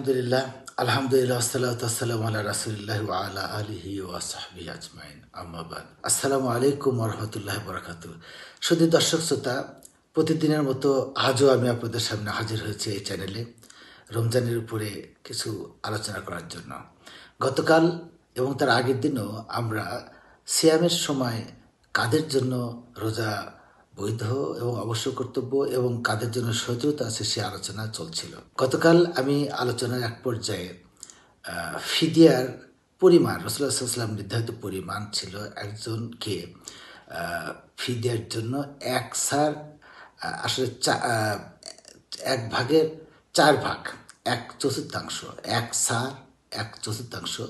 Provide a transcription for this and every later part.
আলহামদুলিল্লাহ, আলহামদুলিল্লাহ, আসসালাতু ওয়াসসালামু আলা রাসূলিল্লাহি ওয়া আলা আলিহি ওয়া সাহবিহি আজমাইন, আম্মা বাদ। আসসালামু আলাইকুম ওয়া রাহমাতুল্লাহি ওয়া বারাকাতুহু। শুধু দর্শক শ্রোতা, প্রতিদিনের মতো আজও আমি আপনাদের সামনে হাজির হয়েছি এই চ্যানেলে রমজানের উপরে কিছু আলোচনা করার জন্য। গতকাল এবং তার আগের দিনও আমরা সিয়ামের সময় কাদের জন্য রোজা বৈধ এবং অবশ্য কর্তব্য এবং কাদের জন্য সহযোগিতা আছে সে আলোচনা চলছিল। গতকাল আমি আলোচনার এক পর্যায়ে ফিদিয়ার পরিমাণ, রাসূলুল্লাহ সাল্লাল্লাহু আলাইহি ওয়াসাল্লাম নির্ধারিত পরিমাণ ছিল একজনকে ফিদিয়ার জন্য এক সার, আসলে এক ভাগের 4 ভাগ, 1/4, এক সার 1/4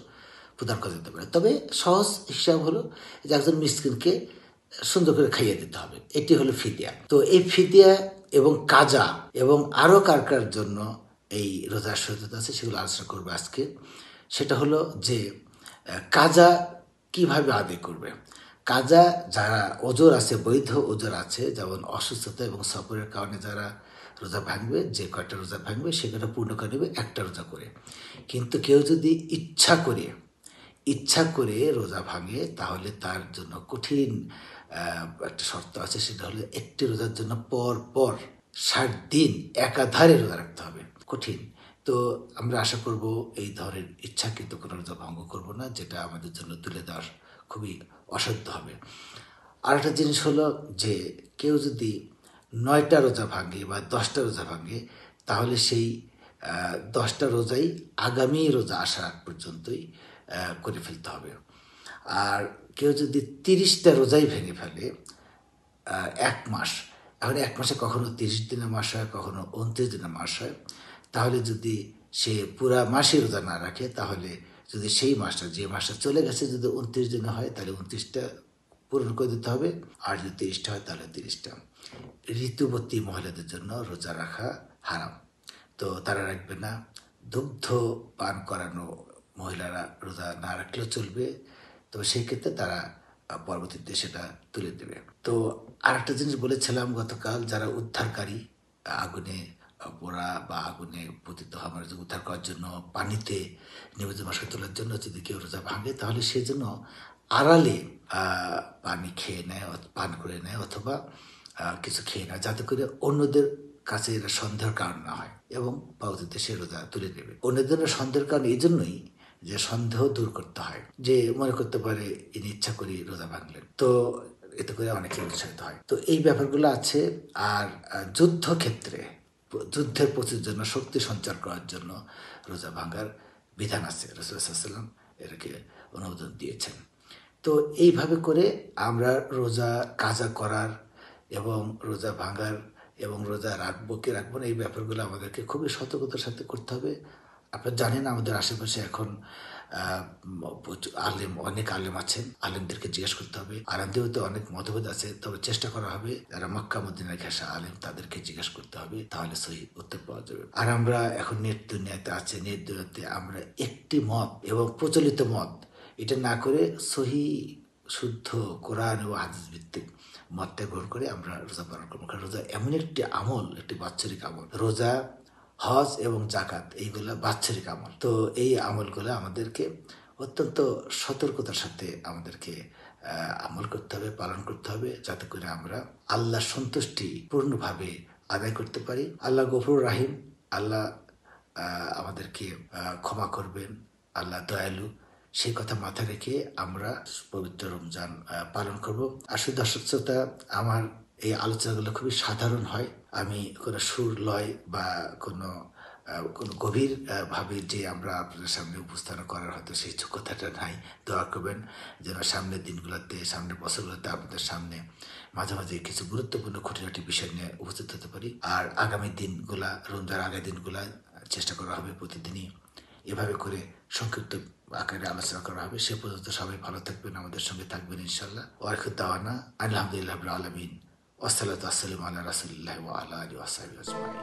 প্রদান করা যেতে পারে। তবে সহজ হিসাব হলো যে একজন মিসকিনকে সুন্দর করে খাইয়ে দিতে হবে, এটি হলো ফিদিয়া। তো এই ফিদিয়া এবং কাজা এবং আরও কার কার জন্য এই রোজার সহযোগিতা আছে সেগুলো আলোচনা করবো আজকে। সেটা হলো যে কাজা কিভাবে আদায় করবে। কাজা যারা ওজর আছে, বৈধ ওজর আছে, যেমন অসুস্থতা এবং সফরের কারণে যারা রোজা ভাঙবে, যে কয়টা রোজা ভাঙবে সে কয়টা পূর্ণ করে নেবে একটা রোজা করে। কিন্তু কেউ যদি ইচ্ছা করে রোজা ভাঙে তাহলে তার জন্য কঠিন একটা শর্ত আছে, সেটা হলো একটি রোজার জন্য পর 60 দিন একাধারে রোজা রাখতে হবে। কঠিন। তো আমরা আশা করব এই ধরনের ইচ্ছাকৃত কোনো রোজা ভঙ্গ করব না, যেটা আমাদের জন্য তুলে দেওয়ার খুবই অসাধ্য হবে। আর একটা জিনিস হলো যে কেউ যদি 9টা রোজা ভাঙে বা 10টা রোজা ভাঙে তাহলে সেই 10টা রোজাই আগামী রোজা আসার আগ পর্যন্তই করে ফেলতে হবে। আর কেউ যদি 30টা রোজাই ভেঙে ফেলে 1 মাস, এখন 1 মাসে কখনো 30 দিনের মাস হয়, কখনো 29 দিনের মাস হয়, তাহলে যদি সে পুরা মাসে রোজা না রাখে তাহলে যদি সেই মাসটা, যে মাসটা চলে গেছে, যদি 29 দিনে হয় তাহলে 29টা পূরণ করে দিতে হবে, আর যদি 30টা হয় তাহলে 30টা। ঋতুবতী মহিলাদের জন্য রোজা রাখা হারাম, তো তারা রাখবে না। দুগ্ধ পান করানো মহিলারা রোজা না রাখলেও চলবে, তো সেই ক্ষেত্রে তারা পরবর্তীতে সেটা তুলে দেবে। তো আর একটা জিনিস বলেছিলাম গতকাল, যারা উদ্ধারকারী, আগুনে পোড়া বা আগুনে পতিত হওয়ার উদ্ধার করার জন্য, পানিতে নিমজ্জিত মশা তোলার জন্য যদি কেউ রোজা ভাঙে তাহলে সে জন্য আড়ালে পানি খেয়ে নেয়, পান করে নেয়, অথবা কিছু খেয়ে নেয়, যাতে করে অন্যদের কাছে এটা সন্দেহের কারণ না হয় এবং পরবর্তীতে সে রোজা তুলে দেবে। অন্যদের সন্দেহের কারণ এই জন্যই যে সন্দেহ দূর করতে হয়, যে মনে করতে পারে ইনি ইচ্ছা করি রোজা ভাঙলেন, তো এতে করে অনেকে উৎসাহিত হয়। তো এই ব্যাপারগুলো আছে। আর যুদ্ধের প্রচুর জন্য, শক্তি সঞ্চার করার জন্য রোজা ভাঙার বিধান আছে, রাসূলুল্লাহ সাল্লাল্লাহু আলাইহি ওয়াসাল্লাম এটাকে অনুমোদন দিয়েছেন। তো এইভাবে করে আমরা রোজা কাজা করার এবং রোজা ভাঙার এবং রোজা রাখবো কি রাখবো না, এই ব্যাপারগুলো আমাদেরকে খুবই সতর্কতার সাথে করতে হবে। আপনারা জানেন আমাদের আশেপাশে এখন অনেক আলেম আছেন, আলেমদেরকে জিজ্ঞেস করতে হবে। আলেমদেরও তো অনেক মতভেদ আছে, তবে চেষ্টা করা হবে যারা মক্কা মদিনার ঘেঁষা আলেম তাদেরকে জিজ্ঞেস করতে হবে, তাহলে সহি উত্তর পাওয়া যাবে। আর আমরা এখন নেট দুনিয়াতে আমরা একটি মত এবং প্রচলিত মত এটা না করে সহি শুদ্ধ কোরআন ও হাদিস ভিত্তিক মতটা গ্রহণ করে আমরা রোজা পালন করবো। কারণ রোজা এমন একটি আমল, একটি বাৎসরিক আমল। রোজা, হজ এবং জাকাত এইগুলা বাৎসরিক আমল। তো এই আমলগুলো আমাদেরকে অত্যন্ত সতর্কতার সাথে আমাদেরকে আমল করতে হবে, পালন করতে হবে, যাতে করে আমরা আল্লাহর সন্তুষ্টি পূর্ণভাবে আদায় করতে পারি। আল্লাহ গফুর রাহিম, আল্লাহ আমাদেরকে ক্ষমা করবেন, আল্লাহ দয়ালু, সেই কথা মাথায় রেখে আমরা পবিত্র রমজান পালন করব। আসলে দর্শক শ্রোতা, আমার এই আলোচনাগুলো খুবই সাধারণ হয়। আমি কোনো সুর লয় বা কোনো গভীর ভাবে যে আমরা আপনাদের সামনে উপস্থাপন করার হয়তো সেই যোগ্যতাটা নাই। দোয়া করবেন যেন সামনের দিনগুলোতে, সামনের বছরগুলোতে আপনাদের সামনে মাঝে মাঝে কিছু গুরুত্বপূর্ণ খুঁটিনাটি বিষয় নিয়ে উপস্থিত হতে পারি। আর আগামী দিনগুলা, রমজান আগের দিনগুলা চেষ্টা করা হবে প্রতিদিনই এভাবে করে সংক্ষিপ্ত আকারে আলোচনা করা হবে। সে পর্যন্ত সবাই ভালো থাকবেন, আমাদের সঙ্গে থাকবেন ইনশাল্লাহ। ওয়াখির দাওয়ানা আলহামদুলিল্লাহ রাব্বিল আলামিন। ওয়াসসালাতু ওয়াসসালামু আলা রাসূলিল্লাহি ওয়া আলা আলিহি ওয়া সাহবিহি আজমাইন।